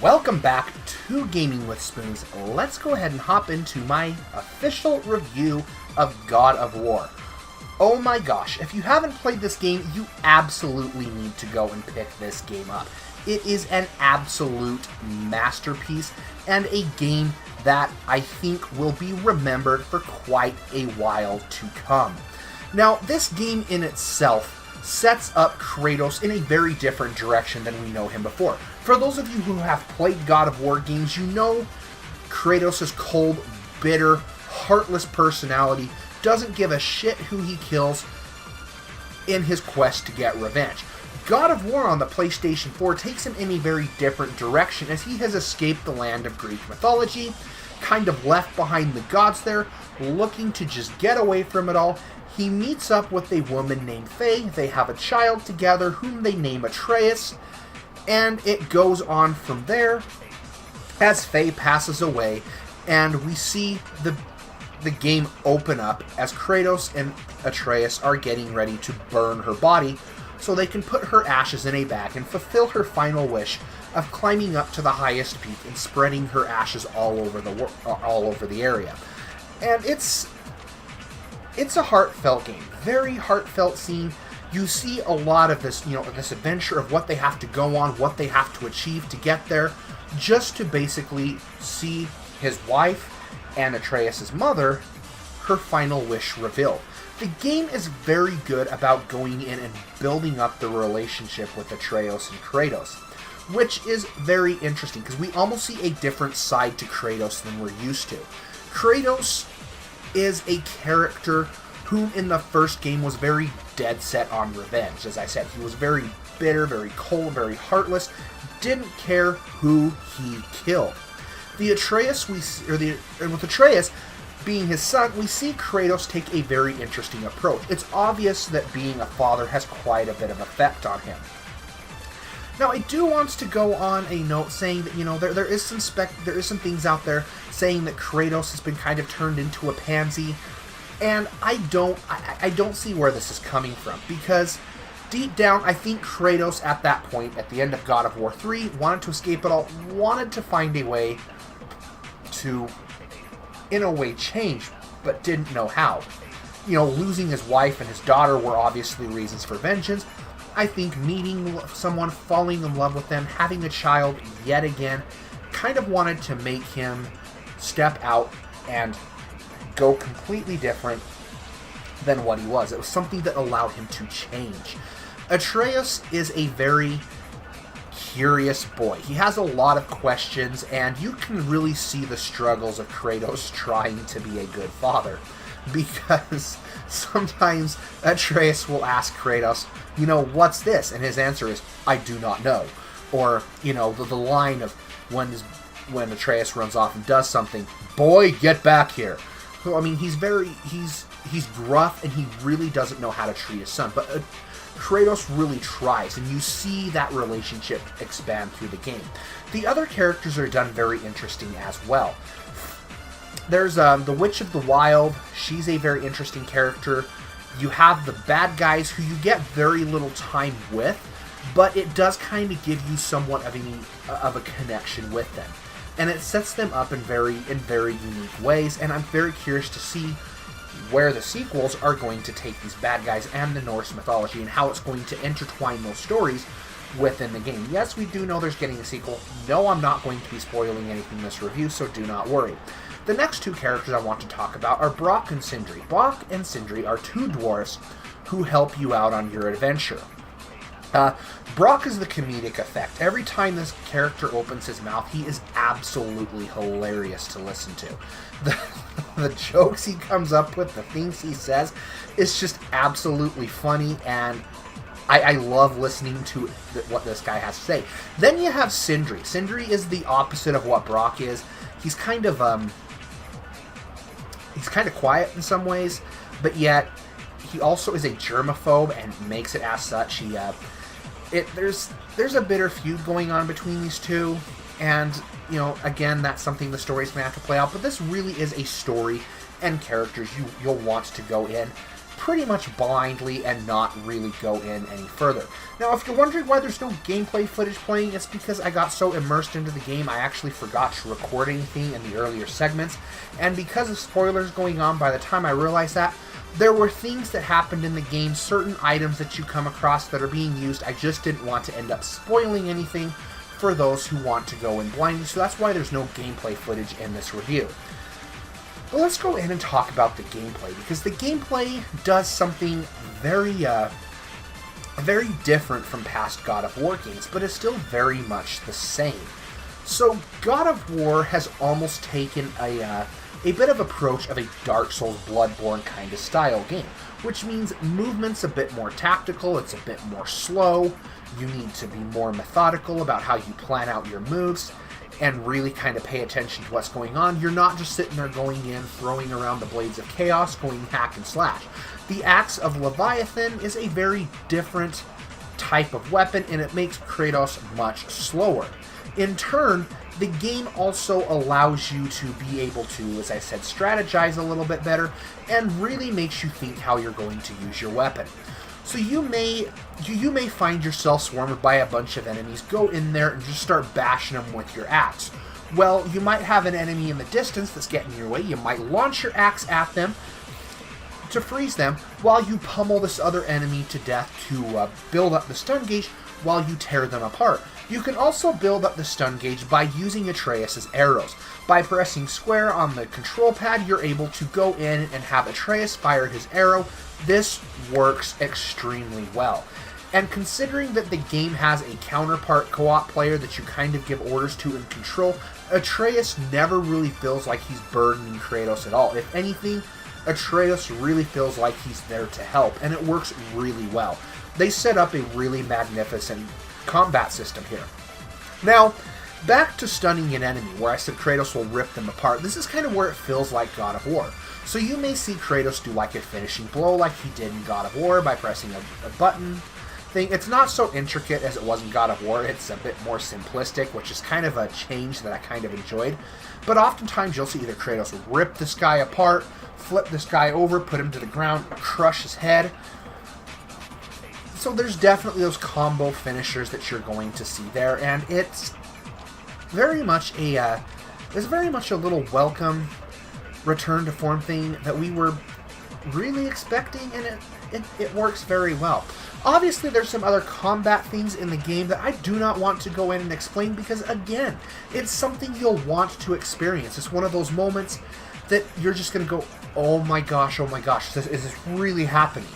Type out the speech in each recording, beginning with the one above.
Welcome back to Gaming with Spoons. Let's go ahead and hop into my official review of God of War. Oh my gosh, if you haven't played this game, you absolutely need to go and pick this game up. It is an absolute masterpiece and a game that I think will be remembered for quite a while to come. Now, this game in itself sets up Kratos in a very different direction than we know him before. For those of you who have played God of War games, you know Kratos' cold, bitter, heartless personality doesn't give a shit who he kills in his quest to get revenge. God of War on the PlayStation 4 takes him in a very different direction as he has escaped the land of Greek mythology, kind of left behind the gods there, looking to just get away from it all. He meets up with a woman named Faye. They have a child together whom they name Atreus, and it goes on from there as Faye passes away, and we see the game open up as Kratos and Atreus are getting ready to burn her body so they can put her ashes in a bag and fulfill her final wish of climbing up to the highest peak and spreading her ashes all over the area. And it's a heartfelt game, very heartfelt scene. You see a lot of this, this adventure of what they have to go on, what they have to achieve to get there, just to basically see his wife and Atreus' mother, her final wish revealed. The game is very good about going in and building up the relationship with Atreus and Kratos, which is very interesting because we almost see a different side to Kratos than we're used to. Kratos is a character who in the first game was very dead set on revenge. As I said, he was very bitter, very cold, very heartless, didn't care who he killed. With Atreus being his son, we see Kratos take a very interesting approach. It's obvious that being a father has quite a bit of effect on him. Now, I do want to go on a note saying that, there is some things out there saying that Kratos has been kind of turned into a pansy, and I don't see where this is coming from, because deep down, I think Kratos at that point, at the end of God of War 3, wanted to escape it all, wanted to find a way to, in a way, change, but didn't know how. Losing his wife and his daughter were obviously reasons for vengeance. I think meeting someone, falling in love with them, having a child yet again, kind of wanted to make him step out and go completely different than what he was. It was something that allowed him to change. Atreus is a very curious boy. He has a lot of questions, and you can really see the struggles of Kratos trying to be a good father. Because sometimes Atreus will ask Kratos, what's this? And his answer is, I do not know. Or, the line of when Atreus runs off and does something, boy, get back here. So, he's gruff, and he really doesn't know how to treat his son. But Kratos really tries, and you see that relationship expand through the game. The other characters are done very interesting as well. There's the Witch of the Wild. She's a very interesting character. You have the bad guys who you get very little time with, but it does kind of give you somewhat of a connection with them. And it sets them up in very unique ways, and I'm very curious to see where the sequels are going to take these bad guys and the Norse mythology and how it's going to intertwine those stories within the game. Yes, we do know there's getting a sequel. No, I'm not going to be spoiling anything in this review, so do not worry. The next two characters I want to talk about are Brok and Sindri. Brok and Sindri are two dwarves who help you out on your adventure. Brok is the comedic effect. Every time this character opens his mouth, he is absolutely hilarious to listen to. The jokes he comes up with, the things he says, is just absolutely funny, and I love listening to what this guy has to say. Then you have Sindri. Sindri is the opposite of what Brok is. He's kind of quiet in some ways, but yet he also is a germaphobe and makes it as such. There's a bitter feud going on between these two, and again, that's something the story's gonna have to play out. But this really is a story and characters you'll want to go in pretty much blindly and not really go in any further. Now, if you're wondering why there's no gameplay footage playing, it's because I got so immersed into the game I actually forgot to record anything in the earlier segments, and because of spoilers going on by the time I realized that, there were things that happened in the game, certain items that you come across that are being used. I just didn't want to end up spoiling anything for those who want to go in blindly, so that's why there's no gameplay footage in this review. But let's go in and talk about the gameplay, because the gameplay does something very different from past God of War games, but is still very much the same. So God of War has almost taken a bit of approach of a Dark Souls Bloodborne kind of style game, which means movement's a bit more tactical, it's a bit more slow, you need to be more methodical about how you plan out your moves, and really kind of pay attention to what's going on. You're not just sitting there going in, throwing around the blades of chaos, going hack and slash. The axe of Leviathan is a very different type of weapon, and it makes Kratos much slower. In turn, the game also allows you to be able to, as I said, strategize a little bit better, and really makes you think how you're going to use your weapon. So you may find yourself swarmed by a bunch of enemies, go in there and just start bashing them with your axe. Well, you might have an enemy in the distance that's getting in your way, you might launch your axe at them to freeze them, while you pummel this other enemy to death to build up the stun gauge while you tear them apart. You can also build up the stun gauge by using Atreus' arrows. By pressing square on the control pad, you're able to go in and have Atreus fire his arrow. This works extremely well. And considering that the game has a counterpart co-op player that you kind of give orders to and control, Atreus never really feels like he's burdening Kratos at all. If anything, Atreus really feels like he's there to help, and it works really well. They set up a really magnificent combat system here. Now, back to stunning an enemy, where I said Kratos will rip them apart. This is kind of where it feels like God of War. So you may see Kratos do like a finishing blow like he did in God of War by pressing a button thing. It's not so intricate as it was in God of War. It's a bit more simplistic, which is kind of a change that I kind of enjoyed. But oftentimes you'll see either Kratos rip this guy apart, flip this guy over, put him to the ground, crush his head. So there's definitely those combo finishers that you're going to see there, and it's very much a little welcome return to form thing that we were really expecting, and it works very well. Obviously, there's some other combat things in the game that I do not want to go in and explain because, again, it's something you'll want to experience. It's one of those moments that you're just going to go, oh my gosh, is this really happening?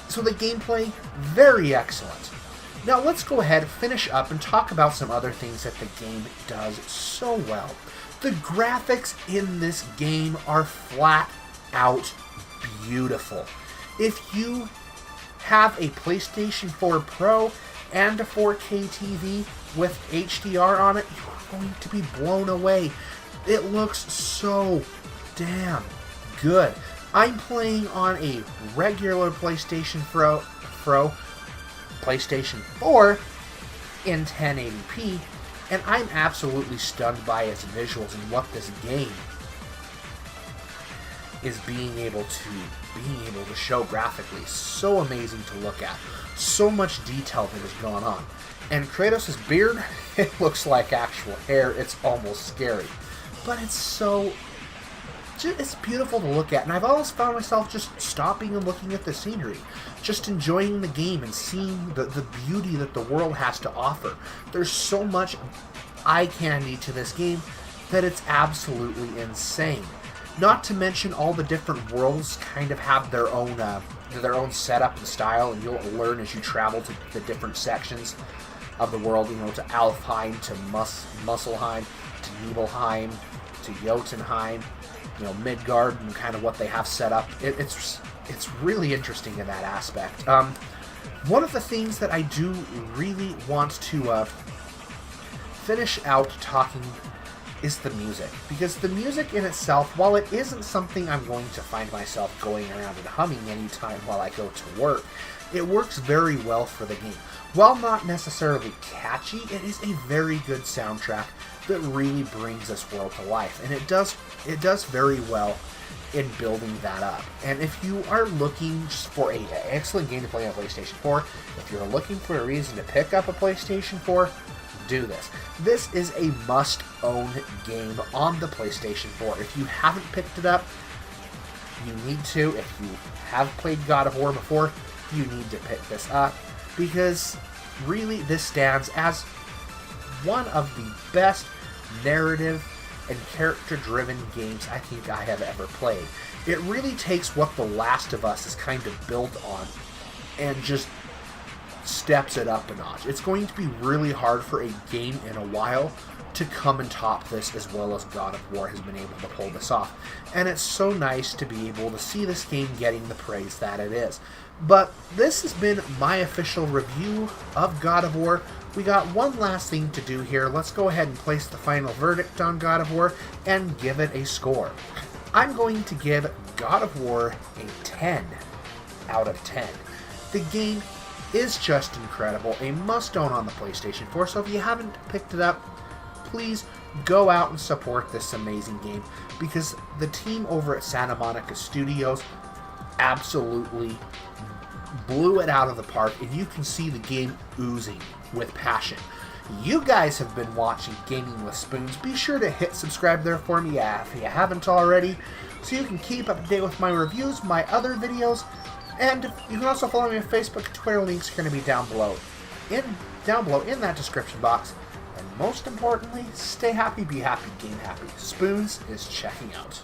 So the gameplay, very excellent. Now let's go ahead, finish up, and talk about some other things that the game does so well. The graphics in this game are flat out beautiful. If you have a PlayStation 4 Pro and a 4K TV with HDR on it, you're going to be blown away. It looks so damn good. I'm playing on a regular PlayStation 4 in 1080p, and I'm absolutely stunned by its visuals and what this game is being able to show graphically. So amazing to look at. So much detail that has gone on. And Kratos' beard, it looks like actual hair. It's almost scary. But it's beautiful to look at, and I've always found myself just stopping and looking at the scenery, just enjoying the game and seeing the beauty that the world has to offer. There's so much eye candy to this game that it's absolutely insane. Not to mention all the different worlds kind of have their own setup and style, and you'll learn as you travel to the different sections of the world, to Alfheim, to Muspelheim, to Nibelheim, to Jotunheim, Midgard, and kind of what they have set up. It's really interesting in that aspect. One of the things that I do really want to finish out talking is the music. Because the music in itself, while it isn't something I'm going to find myself going around and humming anytime while I go to work, it works very well for the game. While not necessarily catchy, it is a very good soundtrack that really brings this world to life, and it does very well in building that up. And if you are looking for an excellent game to play on PlayStation 4, if you're looking for a reason to pick up a PlayStation 4, do this. This is a must-own game on the PlayStation 4. If you haven't picked it up, you need to. If you have played God of War before, you need to pick this up, because really this stands as one of the best narrative and character-driven games I think I have ever played. It really takes what The Last of Us is kind of built on and just steps it up a notch. It's going to be really hard for a game in a while to come and top this as well as God of War has been able to pull this off. And it's so nice to be able to see this game getting the praise that it is. But this has been my official review of God of War. We got one last thing to do here. Let's go ahead and place the final verdict on God of War and give it a score. I'm going to give God of War a 10 out of 10. The game is just incredible, a must-own on the PlayStation 4, so if you haven't picked it up, please go out and support this amazing game, because the team over at Santa Monica Studios absolutely blew it out of the park, and you can see the game oozing with passion. You guys have been watching Gaming with Spoons. Be sure to hit subscribe there for me if you haven't already, so you can keep up to date with my reviews, my other videos, and you can also follow me on Facebook and Twitter. Links are going to be down below in that description box. And most importantly, stay happy, be happy, game happy. Spoons is checking out.